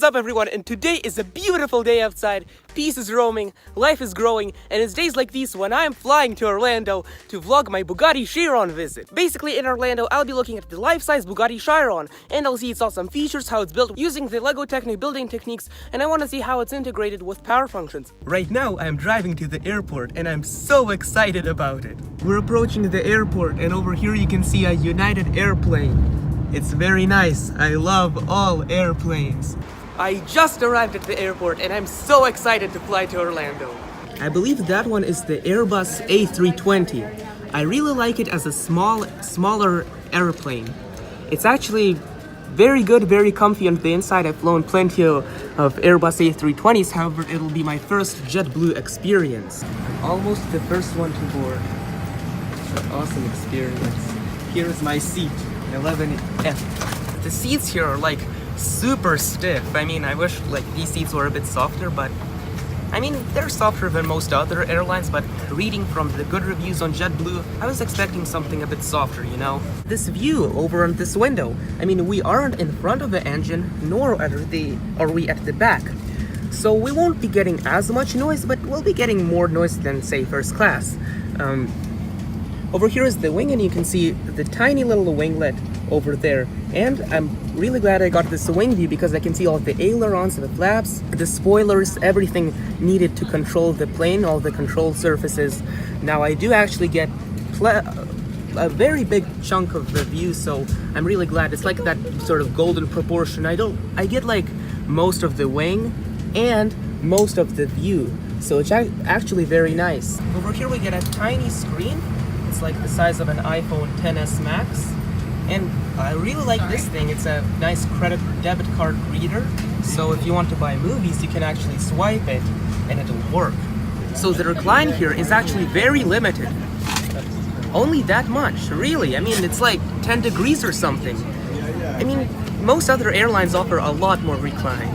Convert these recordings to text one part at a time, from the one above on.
up everyone, and today is a beautiful day outside. Peace is roaming, life is growing, and it's days like these when I'm flying to Orlando to vlog my Bugatti Chiron visit. Basically in Orlando, I'll be looking at the life-size Bugatti Chiron, and I'll see its awesome features, how it's built using the Lego Technic building techniques, and I want to see how it's integrated with power functions. Right now, I'm driving to the airport, and I'm so excited about it. We're approaching the airport, and over here you can see a United airplane. It's very nice. I love all airplanes. I just arrived at the airport and I'm so excited to fly to Orlando. I believe that one is the Airbus A320. I really like it as a smaller airplane. It's actually very good, very comfy on the inside. I've flown plenty of Airbus A320s, however, it'll be my first JetBlue experience. I'm almost the first one to board. It's an awesome experience. Here's my seat, 11F. The seats here are like super stiff. I mean, I wish like these seats were a bit softer, but I mean, they're softer than most other airlines, but reading from the good reviews on JetBlue, I was expecting something a bit softer, you know? This view over on this window, I mean, we aren't in front of the engine, nor are we at the back. So we won't be getting as much noise, but we'll be getting more noise than, say, first class. Over here is the wing, and you can see the tiny little winglet over there. And I'm really glad I got this wing view because I can see all the ailerons, the flaps, the spoilers, everything needed to control the plane, all the control surfaces. Now I do actually get a very big chunk of the view, so I'm really glad. It's like that sort of golden proportion. I get like most of the wing and most of the view, so it's actually very nice. Over here we get a tiny screen. It's like the size of an iPhone XS Max. And I really like this thing. It's a nice credit debit card reader. So if you want to buy movies, you can actually swipe it and it'll work. So the recline here is actually very limited. Only that much, really. I mean, it's like 10 degrees or something. I mean, most other airlines offer a lot more recline.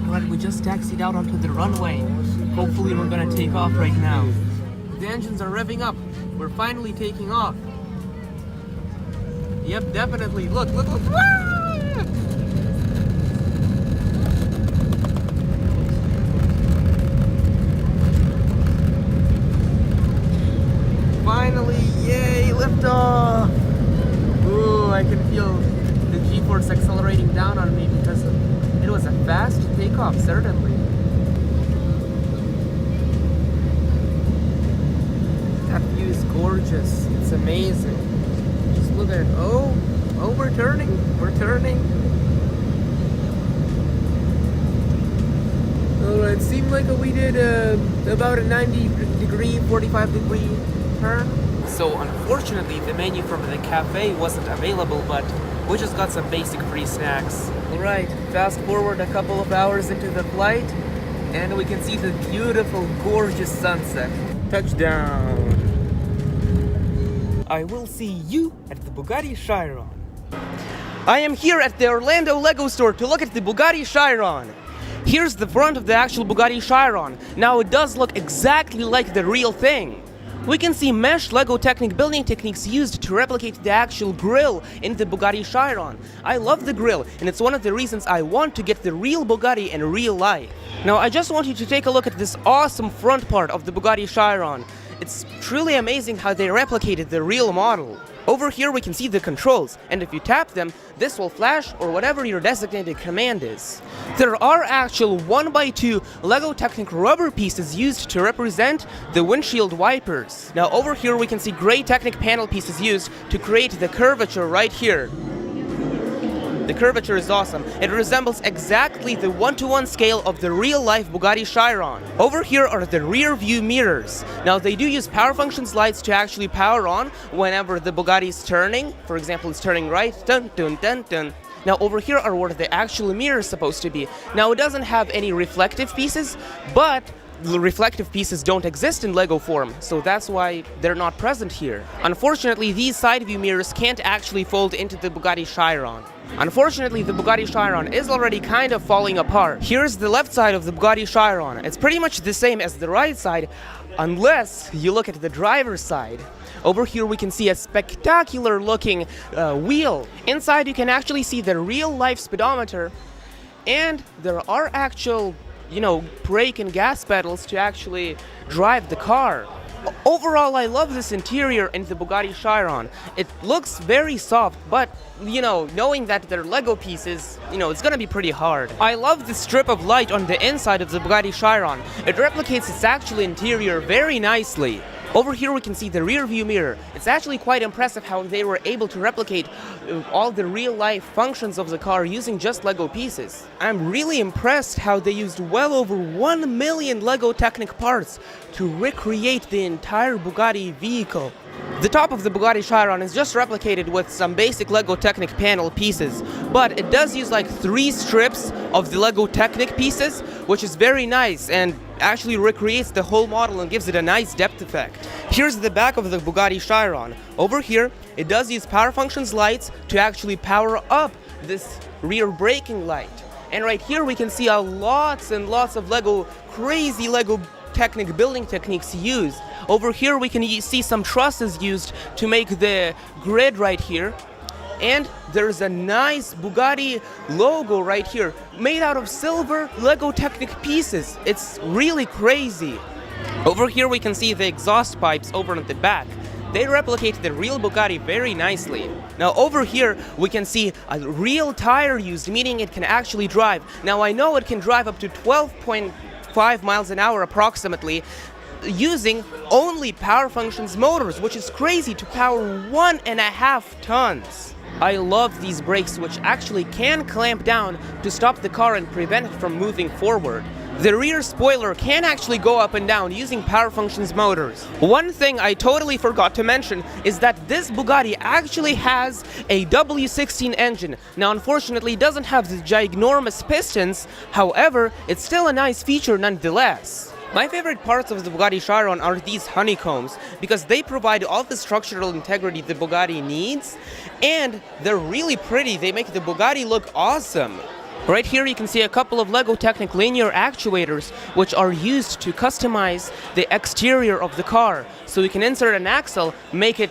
Alright, we just taxied out onto the runway. Hopefully we're gonna take off right now. The engines are revving up. We're finally taking off. Yep, definitely. Look. Finally, yay, liftoff! Ooh, I can feel the G-force accelerating down on me because it was a fast takeoff, certainly. That view is gorgeous. It's amazing. Look at it. Oh, we're turning. Alright, it seemed like we did about a 90-degree, 45-degree turn. So unfortunately, the menu from the cafe wasn't available, but we just got some basic free snacks. Alright, fast forward a couple of hours into the flight, and we can see the beautiful, gorgeous sunset. Touchdown! I will see you at the Bugatti Chiron. I am here at the Orlando Lego store to look at the Bugatti Chiron. Here's the front of the actual Bugatti Chiron. Now it does look exactly like the real thing. We can see mesh Lego Technic building techniques used to replicate the actual grille in the Bugatti Chiron. I love the grille, and it's one of the reasons I want to get the real Bugatti in real life. Now I just want you to take a look at this awesome front part of the Bugatti Chiron. It's truly amazing how they replicated the real model. Over here we can see the controls, and if you tap them, this will flash or whatever your designated command is. There are actual 1x2 Lego Technic rubber pieces used to represent the windshield wipers. Now over here we can see gray Technic panel pieces used to create the curvature right here. The curvature is awesome. It resembles exactly the 1:1 scale of the real-life Bugatti Chiron. Over here are the rear view mirrors. Now they do use power functions lights to actually power on whenever the Bugatti is turning. For example, it's turning right, dun dun dun dun. Now over here are where the actual mirror is supposed to be. Now it doesn't have any reflective pieces, but the reflective pieces don't exist in Lego form, so that's why they're not present here. Unfortunately, these side view mirrors can't actually fold into the Bugatti Chiron. Unfortunately, the Bugatti Chiron is already kind of falling apart. Here's the left side of the Bugatti Chiron. It's pretty much the same as the right side, unless you look at the driver's side. Over here we can see a spectacular looking wheel. Inside you can actually see the real life speedometer And there are actual, brake and gas pedals to actually drive the car. Overall, I love this interior in the Bugatti Chiron. It looks very soft, but, knowing that they're Lego pieces, it's gonna be pretty hard. I love the strip of light on the inside of the Bugatti Chiron. It replicates its actual interior very nicely. Over here we can see the rear view mirror. It's actually quite impressive how they were able to replicate all the real life functions of the car using just Lego pieces. I'm really impressed how they used well over 1 million Lego Technic parts to recreate the entire Bugatti vehicle. The top of the Bugatti Chiron is just replicated with some basic Lego Technic panel pieces, but it does use like 3 strips of the Lego Technic pieces, which is very nice and actually recreates the whole model and gives it a nice depth effect. Here's the back of the Bugatti Chiron. Over here, it does use power functions lights to actually power up this rear braking light. And right here we can see lots and lots of crazy Lego Technic building techniques used. Over here we can see some trusses used to make the grid right here. And there's a nice Bugatti logo right here, made out of silver Lego Technic pieces. It's really crazy. Over here we can see the exhaust pipes over at the back. They replicate the real Bugatti very nicely. Now over here we can see a real tire used, meaning it can actually drive. Now I know it can drive up to 12.5 miles an hour approximately, using only power functions motors, which is crazy to power 1.5 tons. I love these brakes, which actually can clamp down to stop the car and prevent it from moving forward. The rear spoiler can actually go up and down using power functions motors. One thing I totally forgot to mention is that this Bugatti actually has a W16 engine. Now unfortunately it doesn't have the ginormous pistons, however, it's still a nice feature nonetheless. My favorite parts of the Bugatti Chiron are these honeycombs, because they provide all the structural integrity the Bugatti needs, and they're really pretty. They make the Bugatti look awesome. Right here you can see a couple of Lego Technic linear actuators, which are used to customize the exterior of the car. So you can insert an axle, make it,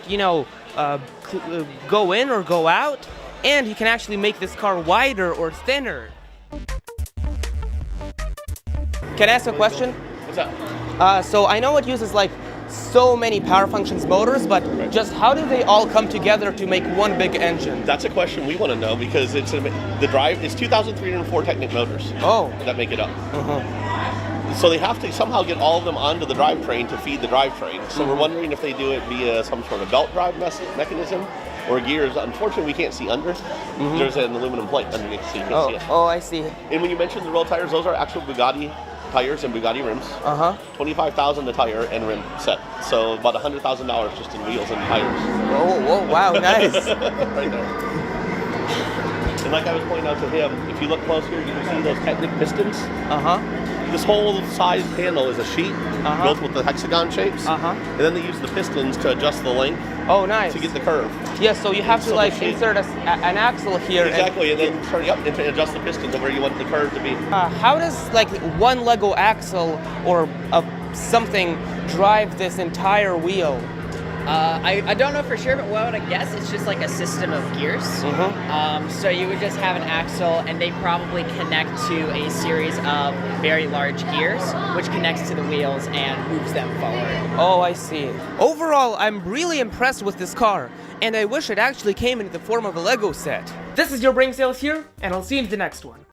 go in or go out, and you can actually make this car wider or thinner. Can I ask a question? What's up? So I know it uses so many power functions motors, but just how do they all come together to make one big engine? That's a question we want to know, because it's 2,304 Technic motors that make it up. So they have to somehow get all of them onto the drivetrain to feed the drivetrain. So we're wondering if they do it via some sort of belt drive mechanism or gears. Unfortunately, we can't see under. There's an aluminum plate underneath, so you can see it. Oh, I see. And when you mentioned the real tires, those are actual Bugatti tires and Bugatti rims. $25,000 a tire and rim set. So about $100,000 just in wheels and tires. Oh, wow, nice. Right there. And like I was pointing out to him, if you look close here, you can see those Technic pistons. This whole side panel is a sheet built with the hexagon shapes. And then they use the pistons to adjust the length. Oh, nice. To get the curve. Yeah, so you have to insert an axle here. Exactly, and then turn it up and adjust the pistons of where you want the curve to be. How does one Lego axle or something drive this entire wheel? I don't know for sure, but what I would guess it's just like a system of gears. So you would just have an axle, and they probably connect to a series of very large gears, which connects to the wheels and moves them forward. Oh, I see. Overall, I'm really impressed with this car, and I wish it actually came in the form of a Lego set. This is your brain sales here, and I'll see you in the next one.